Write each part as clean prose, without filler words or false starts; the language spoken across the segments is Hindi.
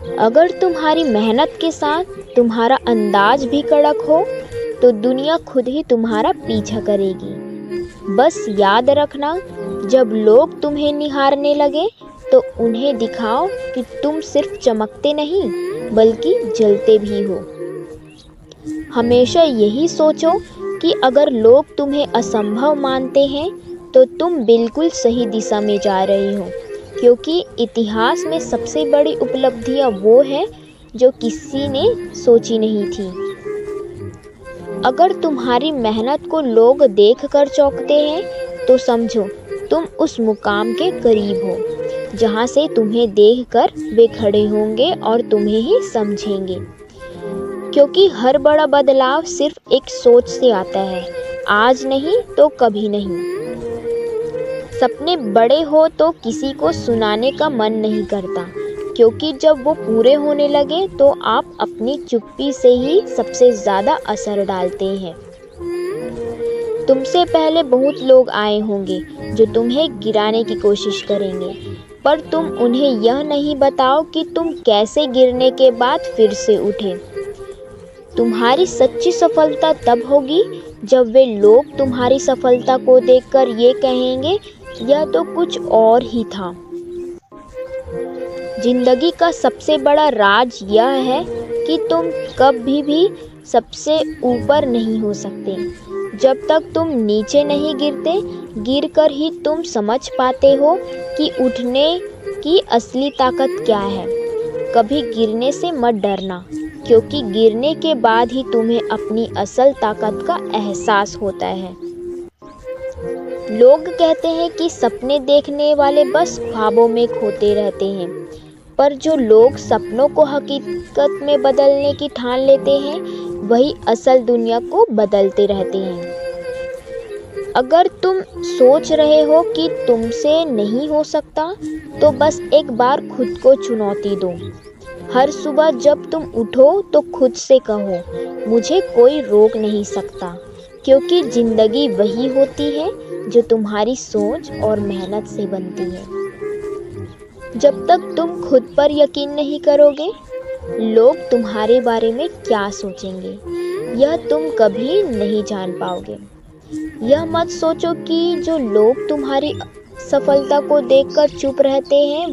अगर तुम्हारी मेहनत के साथ तुम्हारा अंदाज भी कड़क हो तो दुनिया खुद ही तुम्हारा पीछा करेगी। बस याद रखना, जब लोग तुम्हें निहारने लगे तो उन्हें दिखाओ कि तुम सिर्फ चमकते नहीं बल्कि जलते भी हो। हमेशा यही सोचो कि अगर लोग तुम्हें असंभव मानते हैं तो तुम बिल्कुल सही दिशा में जा रहे हो, क्योंकि इतिहास में सबसे बड़ी उपलब्धियां वो है जो किसी ने सोची नहीं थी। अगर तुम्हारी मेहनत को लोग देखकर चौंकते हैं तो समझो तुम उस मुकाम के करीब हो जहां से तुम्हें देखकर वे खड़े होंगे और तुम्हें ही समझेंगे। क्योंकि हर बड़ा बदलाव सिर्फ एक सोच से आता है, आज नहीं तो कभी नहीं। सपने बड़े हो तो किसी को सुनाने का मन नहीं करता, क्योंकि जब वो पूरे होने लगे तो आप अपनी चुप्पी से ही सबसे ज़्यादा असर डालते हैं। तुमसे पहले बहुत लोग आए होंगे जो तुम्हें गिराने की कोशिश करेंगे, पर तुम उन्हें यह नहीं बताओ कि तुम कैसे गिरने के बाद फिर से उठे। तुम्हारी सच्ची सफलता तब होगी जब वे लोग तुम्हारी सफलता को देखकर ये कहेंगे, यह तो कुछ और ही था। जिंदगी का सबसे बड़ा राज यह है कि तुम कभी भी सबसे ऊपर नहीं हो सकते जब तक तुम नीचे नहीं गिरते। गिरकर ही तुम समझ पाते हो कि उठने की असली ताकत क्या है। कभी गिरने से मत डरना, क्योंकि गिरने के बाद ही तुम्हें अपनी असल ताकत का एहसास होता है। लोग कहते हैं कि सपने देखने वाले बस ख्वाबों में खोते रहते हैं, पर जो लोग सपनों को हकीकत में बदलने की ठान लेते हैं वही असल दुनिया को बदलते रहते हैं। अगर तुम सोच रहे हो कि तुमसे नहीं हो सकता तो बस एक बार खुद को चुनौती दो। हर सुबह जब तुम उठो तो खुद से कहो, मुझे कोई रोक नहीं सकता, क्योंकि जिंदगी वही होती है जो तुम्हारी सोच और मेहनत से बनती है। जब तक तुम खुद पर यकीन नहीं करोगे, लोग तुम्हारे बारे में क्या सोचेंगे यह तुम कभी नहीं जान पाओगे। यह मत सोचो कि जो लोग तुम्हारी सफलता को देखकर चुप रहते हैं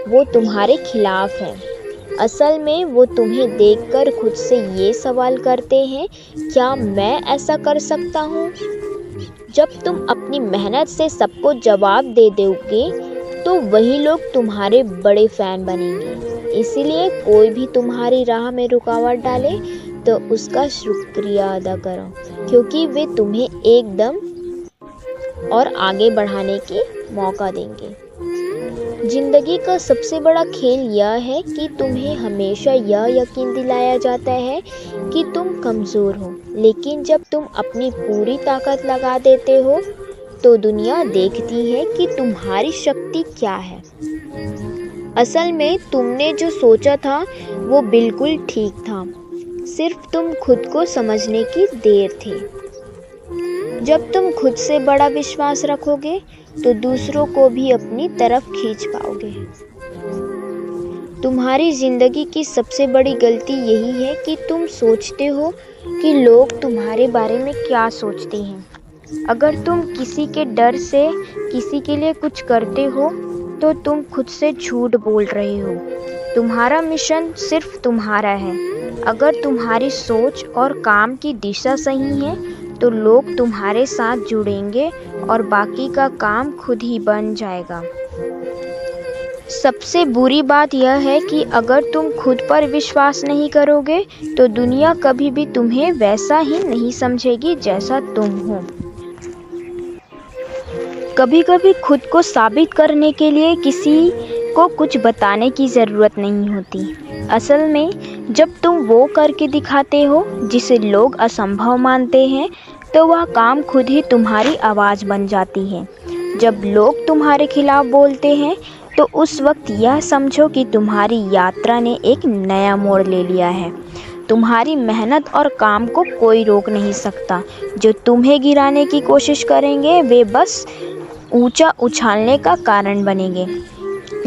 वो तुम्हारे खिलाफ हैं। असल में वो तुम्हें देखकर खुद से ये सवाल करते हैं, क्या मैं ऐसा कर सकता हूँ? जब तुम अपनी मेहनत से सबको जवाब दे दोगे तो वही लोग तुम्हारे बड़े फैन बनेंगे। इसीलिए कोई भी तुम्हारी राह में रुकावट डाले तो उसका शुक्रिया अदा करो, क्योंकि वे तुम्हें एकदम और आगे बढ़ाने की मौका देंगे। जिंदगी का सबसे बड़ा खेल यह है कि तुम्हें हमेशा यह यकीन दिलाया जाता है कि तुम कमज़ोर हो, लेकिन जब तुम अपनी पूरी ताकत लगा देते हो तो दुनिया देखती है कि तुम्हारी शक्ति क्या है। असल में तुमने जो सोचा था वो बिल्कुल ठीक था, सिर्फ तुम खुद को समझने की देर थी। जब तुम खुद से बड़ा विश्वास रखोगे तो दूसरों को भी अपनी तरफ खींच पाओगे। तुम्हारी जिंदगी की सबसे बड़ी गलती यही है कि तुम सोचते हो कि लोग तुम्हारे बारे में क्या सोचते हैं। अगर तुम किसी के डर से किसी के लिए कुछ करते हो तो तुम खुद से झूठ बोल रहे हो। तुम्हारा मिशन सिर्फ तुम्हारा है। अगर तुम्हारी सोच और काम की दिशा सही है तो लोग तुम्हारे साथ जुड़ेंगे और बाकी का काम खुद ही बन जाएगा। सबसे बुरी बात यह है कि अगर तुम खुद पर विश्वास नहीं करोगे तो दुनिया कभी भी तुम्हें वैसा ही नहीं समझेगी जैसा तुम हो। कभी कभी खुद को साबित करने के लिए किसी को कुछ बताने की ज़रूरत नहीं होती। असल में जब तुम वो करके दिखाते हो जिसे लोग असंभव मानते हैं तो वह काम खुद ही तुम्हारी आवाज़ बन जाती है। जब लोग तुम्हारे खिलाफ बोलते हैं तो उस वक्त यह समझो कि तुम्हारी यात्रा ने एक नया मोड़ ले लिया है। तुम्हारी मेहनत और काम को कोई रोक नहीं सकता। जो तुम्हें गिराने की कोशिश करेंगे वे बस ऊंचा उछालने का कारण बनेंगे।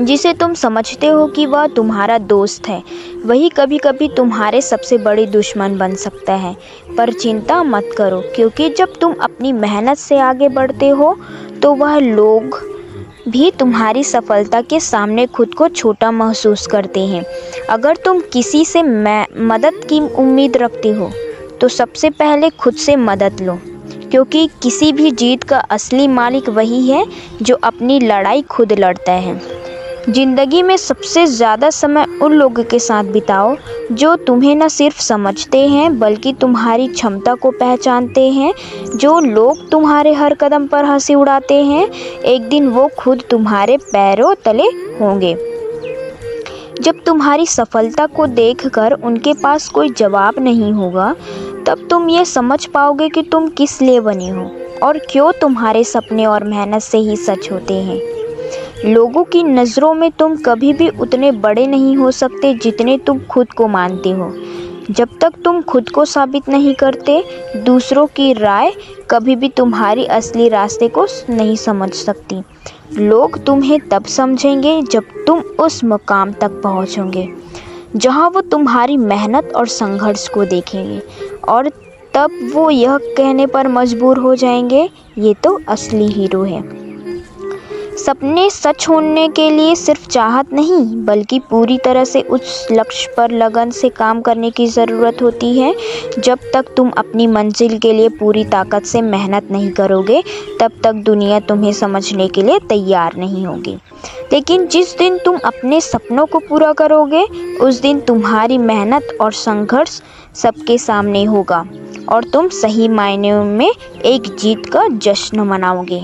जिसे तुम समझते हो कि वह तुम्हारा दोस्त है, वही कभी कभी तुम्हारे सबसे बड़ी दुश्मन बन सकता है। पर चिंता मत करो, क्योंकि जब तुम अपनी मेहनत से आगे बढ़ते हो तो वह लोग भी तुम्हारी सफलता के सामने खुद को छोटा महसूस करते हैं। अगर तुम किसी से मदद की उम्मीद रखते हो तो सबसे पहले खुद से मदद लो, क्योंकि किसी भी जीत का असली मालिक वही है जो अपनी लड़ाई खुद लड़ता है। जिंदगी में सबसे ज़्यादा समय उन लोगों के साथ बिताओ जो तुम्हें न सिर्फ समझते हैं बल्कि तुम्हारी क्षमता को पहचानते हैं। जो लोग तुम्हारे हर कदम पर हंसी उड़ाते हैं, एक दिन वो खुद तुम्हारे पैरों तले होंगे। जब तुम्हारी सफलता को देखकर उनके पास कोई जवाब नहीं होगा, तब तुम ये समझ पाओगे कि तुम किस लिए बने हो और क्यों तुम्हारे सपने और मेहनत से ही सच होते हैं। लोगों की नज़रों में तुम कभी भी उतने बड़े नहीं हो सकते जितने तुम खुद को मानते हो। जब तक तुम खुद को साबित नहीं करते, दूसरों की राय कभी भी तुम्हारी असली रास्ते को नहीं समझ सकती। लोग तुम्हें तब समझेंगे जब तुम उस मुकाम तक पहुंचोगे जहां वो तुम्हारी मेहनत और संघर्ष को देखेंगे, और तब वो यह कहने पर मजबूर हो जाएंगे, ये तो असली हीरो है। सपने सच होने के लिए सिर्फ चाहत नहीं बल्कि पूरी तरह से उस लक्ष्य पर लगन से काम करने की ज़रूरत होती है। जब तक तुम अपनी मंजिल के लिए पूरी ताकत से मेहनत नहीं करोगे, तब तक दुनिया तुम्हें समझने के लिए तैयार नहीं होगी। लेकिन जिस दिन तुम अपने सपनों को पूरा करोगे, उस दिन तुम्हारी मेहनत और संघर्ष सबके सामने होगा और तुम सही मायने में एक जीत का जश्न मनाओगे।